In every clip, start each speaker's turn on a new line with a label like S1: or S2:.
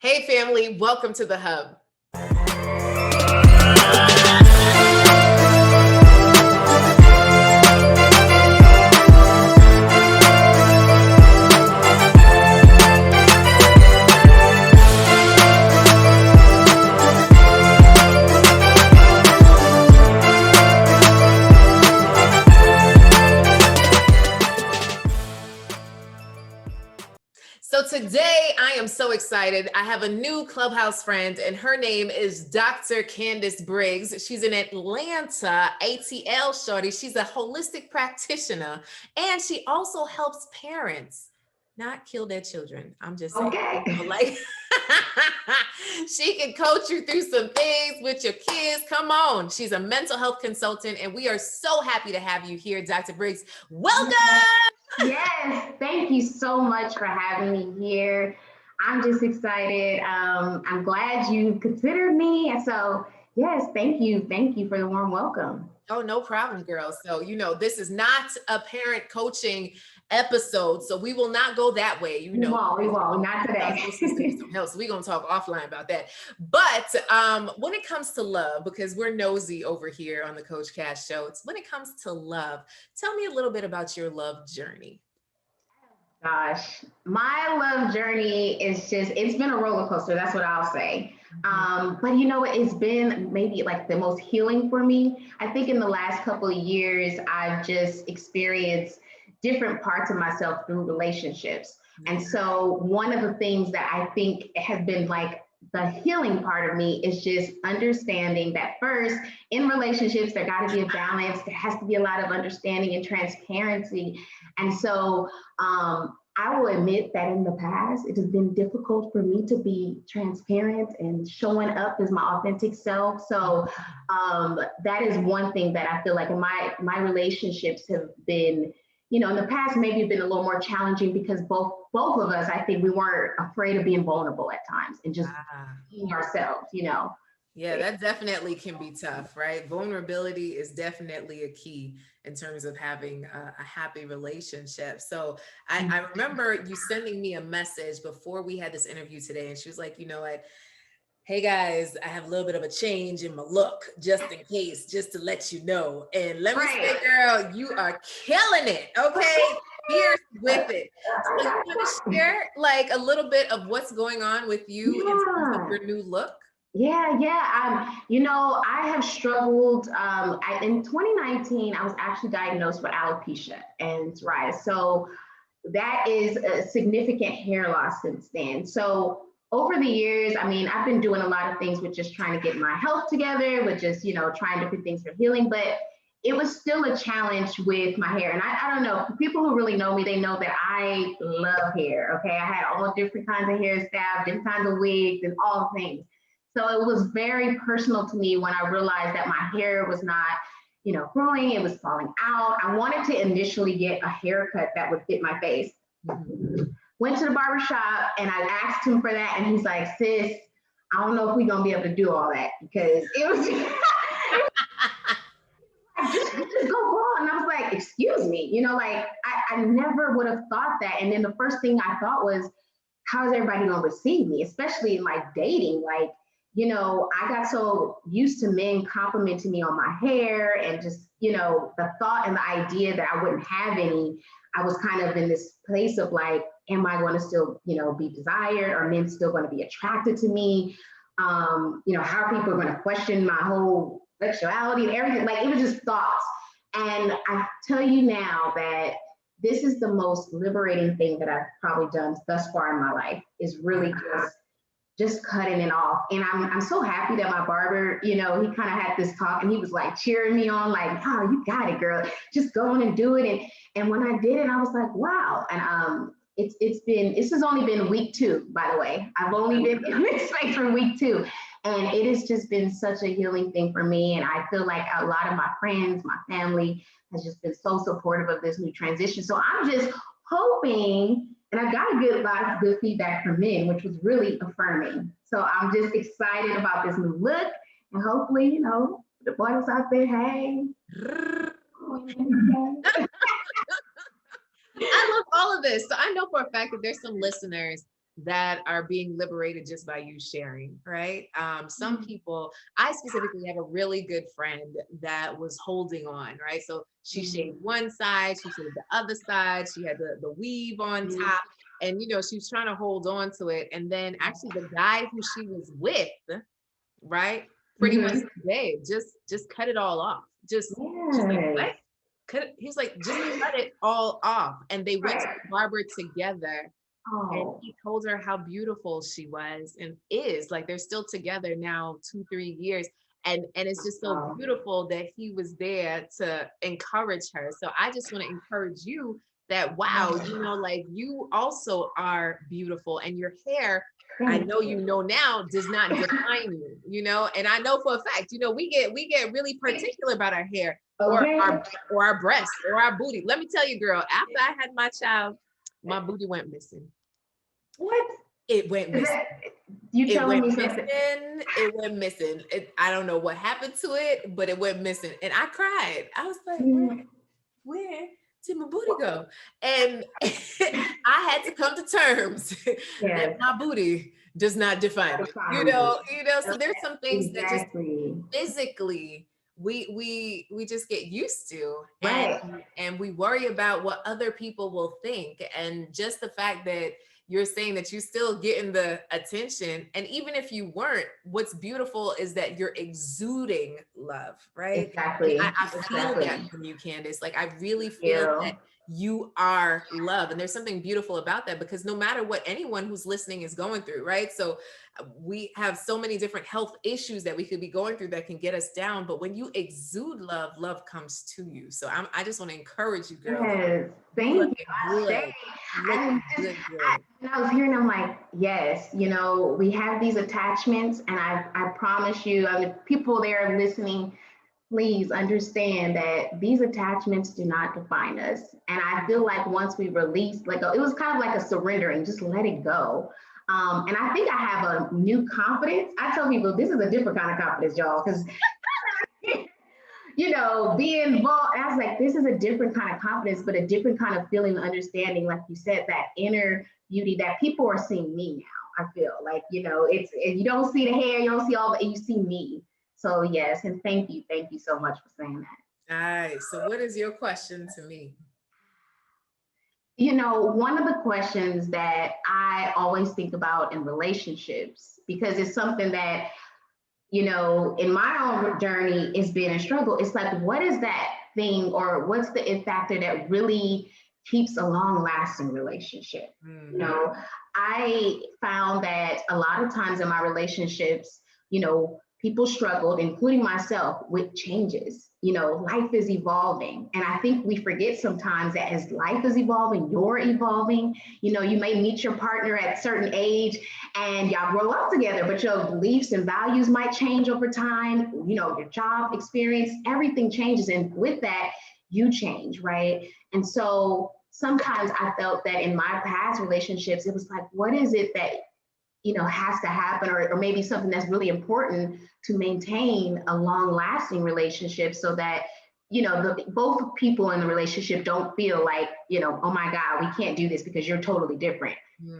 S1: Hey family, welcome to the Hub. So today I am so excited. I have a new Clubhouse friend and her name is Dr. Candyce Briggs. She's in Atlanta, ATL shorty. She's a holistic practitioner and she also helps parents not kill their children. I'm just saying,
S2: okay.
S1: Like she can coach you through some things with your kids. Come on. She's a mental health consultant and we are so happy to have you here, Dr. Briggs. Welcome.
S2: Yes, thank you so much for having me here. I'm just excited. I'm glad you considered me. So, yes, thank you. Thank you for the warm welcome.
S1: Oh, no problem, girl. So, this is not a parent coaching episode. So we will not go that way.
S2: We won't, not today.
S1: So we're going to talk offline about that. But when it comes to love, because we're nosy over here on the Coach Cash show, when it comes to love, tell me a little bit about your love journey.
S2: Gosh, my love journey it's been a roller coaster. That's what I'll say. But it's been maybe like the most healing for me. I think in the last couple of years, I've just experienced different parts of myself through relationships. And so one of the things that I think has been like the healing part of me is just understanding that first in relationships, there got to be a balance. There has to be a lot of understanding and transparency. And so I will admit that in the past, it has been difficult for me to be transparent and showing up as my authentic self. So that is one thing that I feel like in my relationships have been, in the past, maybe been a little more challenging because both of us, I think we weren't afraid of being vulnerable at times and just being ourselves,
S1: Yeah, that definitely can be tough, right? Vulnerability is definitely a key in terms of having a happy relationship. So I remember you sending me a message before we had this interview today, and she was like, you know what? Hey guys, I have a little bit of a change in my look, just in case, just to let you know. And let me say, girl, you are killing it, okay? Fierce with it. So you want to share like a little bit of what's going on with you in terms of your new look?
S2: Yeah. I have struggled. In 2019, I was actually diagnosed with alopecia and psoriasis. So that is a significant hair loss since then. So over the years, I've been doing a lot of things with just trying to get my health together, with just, trying different things for healing, but it was still a challenge with my hair. And I don't know, for people who really know me, they know that I love hair, okay? I had all different kinds of hairstyles, different kinds of wigs and all things. So it was very personal to me when I realized that my hair was not, growing, it was falling out. I wanted to initially get a haircut that would fit my face. Went to the barbershop and I asked him for that. And he's like, sis, I don't know if we're going to be able to do all that because it was just go bald. And I was like, excuse me, I never would have thought that. And then the first thing I thought was, how is everybody going to receive me, especially in like dating? Like, I got so used to men complimenting me on my hair and just, the thought and the idea that I wouldn't have any, I was kind of in this place of like, am I going to still, be desired? Are men still going to be attracted to me? How are people going to question my whole sexuality and everything? Like, it was just thoughts. And I tell you now that this is the most liberating thing that I've probably done thus far in my life, is really just cutting it off. And I'm so happy that my barber, he kind of had this talk and he was like cheering me on, like, oh, you got it, girl. Just go on and do it. And when I did it, I was like, wow. And this has only been week 2, by the way. I've only been in this space for week 2. And it has just been such a healing thing for me. And I feel like a lot of my friends, my family has just been so supportive of this new transition. So I'm just hoping, and I got a lot of good feedback from men, which was really affirming. So I'm just excited about this new look. And hopefully, the boys out there, hey.
S1: I love all of this. So I know for a fact that there's some listeners that are being liberated just by you sharing, right? Some people, I specifically have a really good friend that was holding on, right? So she shaved one side, she shaved the other side, she had the weave on top, and she was trying to hold on to it. And then actually the guy who she was with, right, pretty much said, babe, just cut it all off. She's like, what?
S2: Yes.
S1: He's like, just cut it all off. And they went to the barber together. And
S2: Oh,
S1: he told her how beautiful she was and is. Like, they're still together now 2-3 years. And it's just so
S2: wow.
S1: beautiful that he was there to encourage her. So I just want to encourage you that, wow, like, you also are beautiful, and your hair, I
S2: Thank
S1: know
S2: you.
S1: now, does not define you, and I know for a fact, we get really particular about our hair, or
S2: Okay.
S1: our breasts, or our booty. Let me tell you, girl, after I had my child, my booty went missing.
S2: What?
S1: It went
S2: Is
S1: missing.
S2: that you
S1: It
S2: telling
S1: went
S2: me
S1: missing.
S2: something?
S1: It went missing. I don't know what happened to it, but it went missing. And I cried. I was like, where did my booty go? And I had to come to terms that
S2: Yes.
S1: my booty does not define me. So there's some things that just
S2: Exactly.
S1: physically we just get used to,
S2: Right.
S1: and we worry about what other people will think. And just the fact that you're saying that you're still getting the attention, and even if you weren't, what's beautiful is that you're exuding love, right? And
S2: Exactly.
S1: I feel
S2: Exactly.
S1: that from you, Candice. Like, I really feel
S2: You.
S1: that you are love, and there's something beautiful about that, because no matter what anyone who's listening is going through, right? So we have so many different health issues that we could be going through that can get us down, but when you exude love, love comes to you. So I just want to encourage you, girl.
S2: Yes.
S1: You
S2: Thank
S1: looking
S2: you.
S1: good.
S2: Ashay.
S1: Looking good, good.
S2: When I was hearing, I'm like, yes, we have these attachments, and I promise you, people there listening, please understand that these attachments do not define us. And I feel like once we release, it was kind of like a surrendering, just let it go. And I think I have a new confidence. I tell people this is a different kind of confidence, y'all, because being involved. And I was like, this is a different kind of confidence, but a different kind of feeling, understanding, like you said, that inner beauty that people are seeing me now. I feel like, it's, if you don't see the hair, you don't see all the, you see me. So yes, and thank you. Thank you so much for saying that.
S1: All right. So what is your question to me?
S2: One of the questions that I always think about in relationships, because it's something that in my own journey, it's been a struggle. It's like, what is that thing, or what's the it factor that really keeps a long lasting relationship? I found that a lot of times in my relationships, people struggled, including myself, with changes. Life is evolving. And I think we forget sometimes that as life is evolving, you're evolving. You may meet your partner at a certain age and y'all grow up together, but your beliefs and values might change over time. Your job experience, everything changes. And with that, you change, right? And so sometimes I felt that in my past relationships, it was like, what is it that has to happen, or maybe something that's really important to maintain a long lasting relationship, so that both people in the relationship don't feel like, oh my God, we can't do this because you're totally different.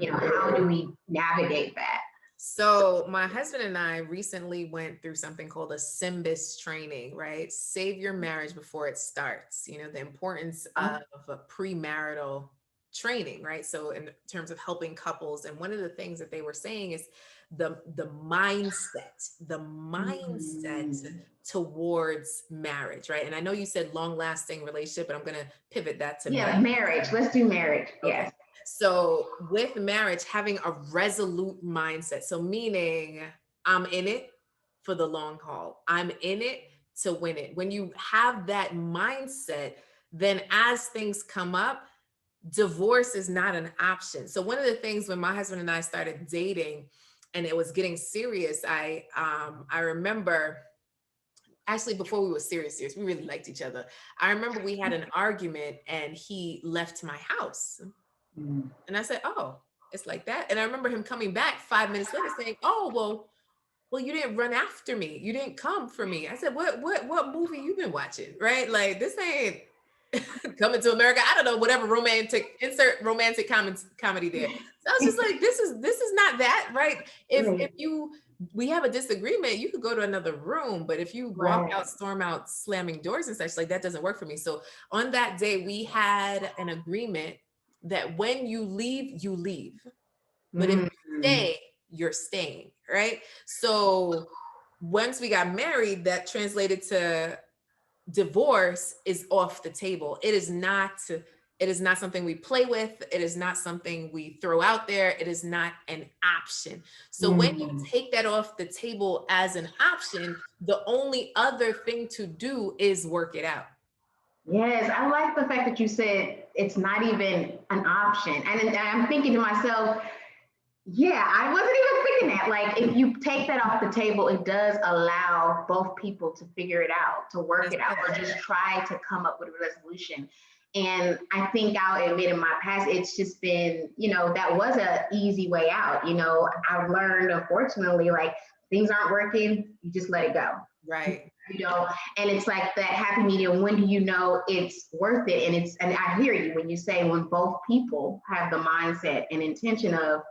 S2: How do we navigate that?
S1: So my husband and I recently went through something called a Symbis training, right? Save your marriage before it starts. The importance of a premarital training, right? So in terms of helping couples, and one of the things that they were saying is the mindset towards marriage, right? And I know you said long lasting relationship, but I'm going to pivot that to
S2: marriage. Let's do marriage.
S1: Okay.
S2: Yes.
S1: So with marriage, having a resolute mindset. So meaning, I'm in it for the long haul. I'm in it to win it. When you have that mindset, then as things come up, divorce is not an option. So one of the things when my husband and I started dating and it was getting serious, I remember, actually before we were serious, we really liked each other. I remember we had an argument and he left my house. And I said, oh, it's like that. And I remember him coming back 5 minutes later saying, oh, well, you didn't run after me. You didn't come for me. I said, what movie you been watching? Right? Like, this ain't Coming to America, I don't know, whatever insert romantic comedy there. So I was just like, this is not that, right? If we have a disagreement, you could go to another room, but if you walk out, storm out, slamming doors and such, like that doesn't work for me. So on that day, we had an agreement that when you leave, you leave. But if you stay, you're staying, right? So once we got married, that translated to divorce is off the table. It is not something we play with. It is not something we throw out there. It is not an option. So when you take that off the table as an option, the only other thing to do is work it out.
S2: Yes, I like the fact that you said it's not even an option. And I'm thinking to myself, yeah, I wasn't even thinking that. Like, if you take that off the table, it does allow both people to figure it out, to work it out, or just try to come up with a resolution. And I think I'll admit in my past, it's just been, that was an easy way out. I've learned, unfortunately, like things aren't working, you just let it go.
S1: Right.
S2: And it's like that happy medium. When do you know it's worth it? And I hear you when you say when both people have the mindset and intention of,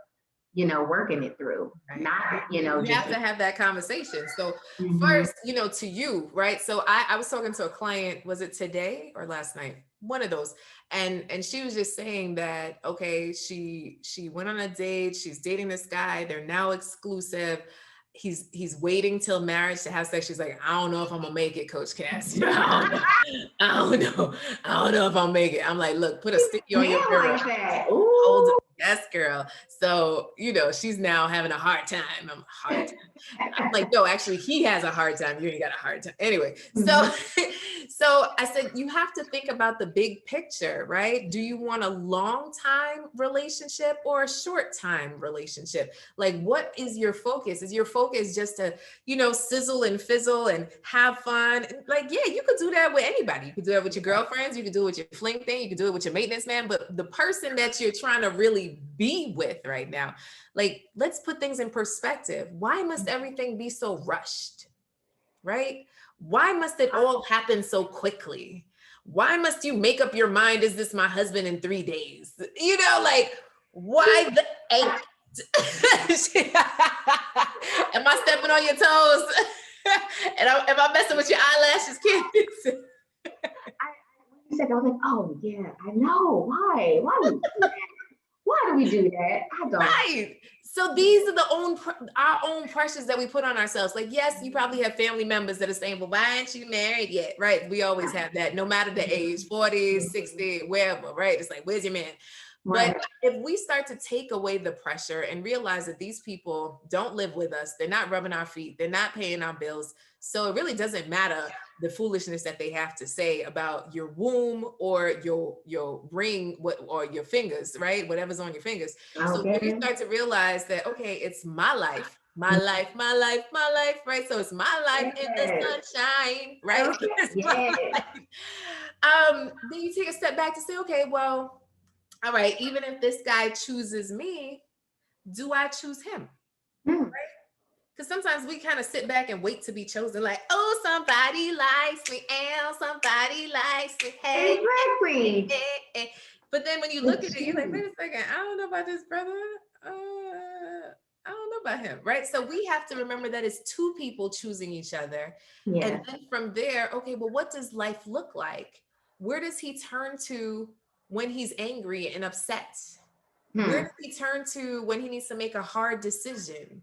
S2: working it through, not,
S1: you have to have that conversation. So first, to you, right? So I was talking to a client, was it today or last night? One of those. And she was just saying that, okay, she went on a date. She's dating this guy. They're now exclusive. He's waiting till marriage to have sex. She's like, I don't know if I'm gonna make it, Coach Cass. I don't know if I'll make it. I'm like, look, put a sticky on your girl.
S2: Like
S1: Hold it. Yes, girl. So, she's now having a hard time. I'm like, no, actually, he has a hard time. You ain't got a hard time. Anyway, so I said, you have to think about the big picture, right? Do you want a long time relationship or a short time relationship? Like, what is your focus? Is your focus just to, sizzle and fizzle and have fun? Like, yeah, you could do that with anybody. You could do that with your girlfriends. You could do it with your fling thing. You could do it with your maintenance man. But the person that you're trying to really be with right now, like, let's put things in perspective. Why must everything be so rushed, right? Why must it all happen so quickly? Why must you make up your mind, is this my husband in 3 days? Like, why the angst? Am I stepping on your toes? And am I messing with your eyelashes, kids?
S2: I was like, oh yeah, I know. Why? Why do we do that? I don't.
S1: Right. So these are our own pressures that we put on ourselves. Like, yes, you probably have family members that are saying, well, why aren't you married yet? Right. We always have that, no matter the age, 40, 60, wherever, right? It's like, where's your man? Right. But if we start to take away the pressure and realize that these people don't live with us, they're not rubbing our feet, they're not paying our bills. So it really doesn't matter the foolishness that they have to say about your womb or your ring, or your fingers, right? Whatever's on your fingers. Okay. So when you start to realize that, okay, it's my life, my life, right? So it's my life in the sunshine, right? Okay. Then you take a step back to say, okay, well, all right, even if this guy chooses me, do I choose him? Right? Because sometimes we kind of sit back and wait to be chosen, like, oh, somebody likes me, and somebody likes me. Hey,
S2: exactly.
S1: Hey. But then when you look at it, you're like, wait a second, I don't know about this brother. I don't know about him, right? So we have to remember that it's two people choosing each other. Yeah. And then from there, okay, well, what does life look like? Where does he turn to when he's angry and upset? Where does he turn to when he needs to make a hard decision?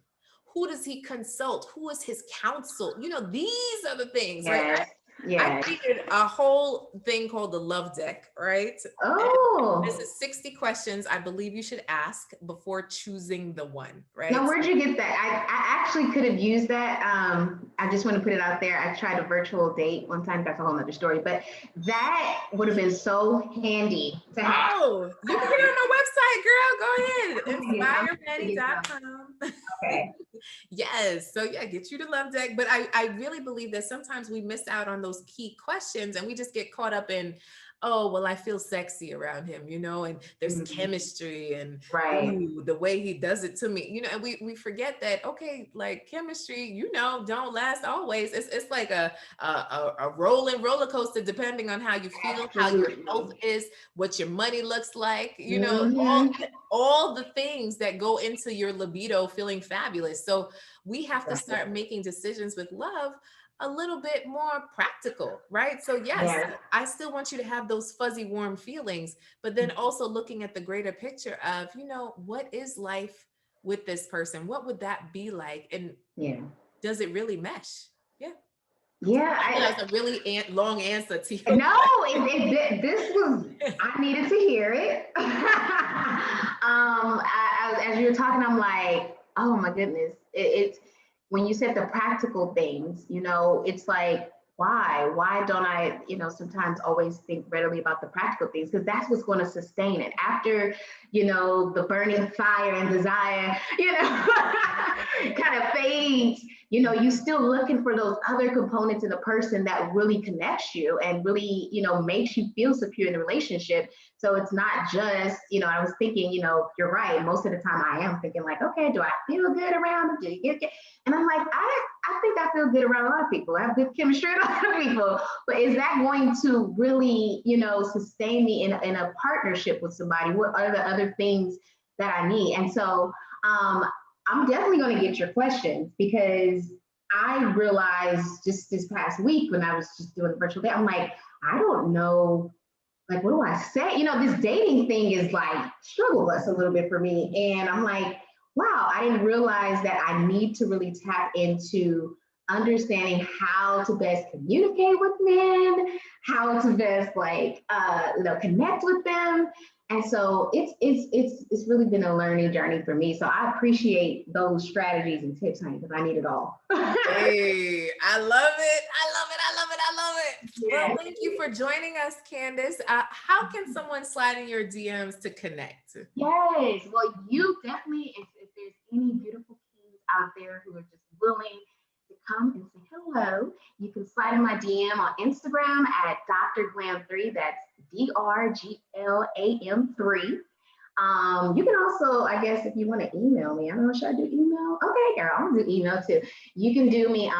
S1: Who does he consult? Who is his counsel? These are the things, right? I created a whole thing called the love deck, right? Oh. And this is 60 questions I believe you should ask before choosing the one, right?
S2: Now, where'd you get that? I actually could have used that. I just want to put it out there. I tried a virtual date one time. That's a whole nother story, but that would have been so handy to have.
S1: Oh, you can get it on my website, girl. Go ahead. InspireMetty.com. Okay. Yes. So yeah, get you the love deck. But I really believe that sometimes we miss out on those key questions and we just get caught up in oh, well, I feel sexy around him, and there's
S2: Mhm.
S1: chemistry and
S2: Right.
S1: ooh, the way he does it to me, and we forget that, okay, like chemistry, don't last always. It's like a rolling roller coaster depending on how you feel, how your health
S2: Absolutely.
S1: is, what your money looks like,
S2: Hmm.
S1: all the things that go into your libido feeling fabulous. So we have to start making decisions with love a little bit more practical, right? So yes,
S2: Yes.
S1: I still want you to have those fuzzy warm feelings, but then also looking at the greater picture of, what is life with this person? What would that be like? And
S2: Yeah.
S1: does it really mesh? Yeah.
S2: Yeah.
S1: I know that's a really long answer to your
S2: No, this was,
S1: question.
S2: I needed to hear it. As you were talking, I'm like, oh my goodness. It's when you said the practical things, it's like, why don't I, sometimes always think readily about the practical things, because that's what's going to sustain it after, the burning fire and desire, kind of fades. You still looking for those other components in the person that really connects you and really, makes you feel secure in the relationship. So it's not just, I was thinking, you're right. Most of the time I am thinking like, okay, do I feel good around them? Do you get? And I'm like, I think I feel good around a lot of people. I have good chemistry with a lot of people. But is that going to really, sustain me in a partnership with somebody? What are the other things that I need? And so I'm definitely going to get your questions, because I realized just this past week when I was just doing the virtual day, I'm like, I don't know, like, what do I say? This dating thing is like struggle bus a little bit for me. And I'm like, wow, I didn't realize that I need to really tap into understanding how to best communicate with men, how to best like connect with them. And so it's really been a learning journey for me. So I appreciate those strategies and tips, honey, because I need it all.
S1: Hey, I love it. I love it. I love it. I love it. Well,
S2: Yeah.
S1: thank you for joining us, Candice. How can someone slide in your DMs to connect?
S2: Yes. Well, you definitely, if there's any beautiful kings out there who are just willing to come and say hello, you can slide in my DM on Instagram at Dr. Glam3. That's DRGLAM3. You can also, I guess, if you want to email me, I don't know, should I do email? Okay, girl, I'll do email too. You can do me,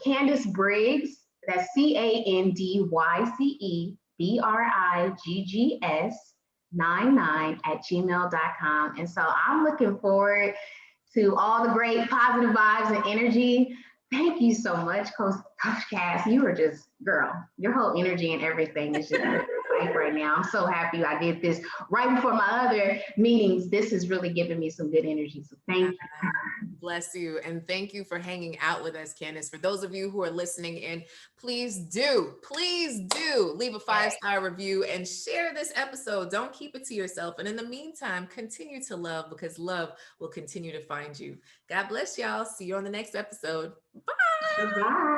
S2: Candice Briggs. That's CandyceBriggs 99 at gmail.com. And so I'm looking forward to all the great positive vibes and energy. Thank you so much, Coach Cass. You are just, girl, your whole energy and everything is just life right now. I'm so happy I did this right before my other meetings. This is really giving me some good energy. So thank you.
S1: Bless you. And thank you for hanging out with us, Candice. For those of you who are listening in, please do leave a 5-star review and share this episode. Don't keep it to yourself. And in the meantime, continue to love, because love will continue to find you. God bless y'all. See you on the next episode. Bye.
S2: Bye.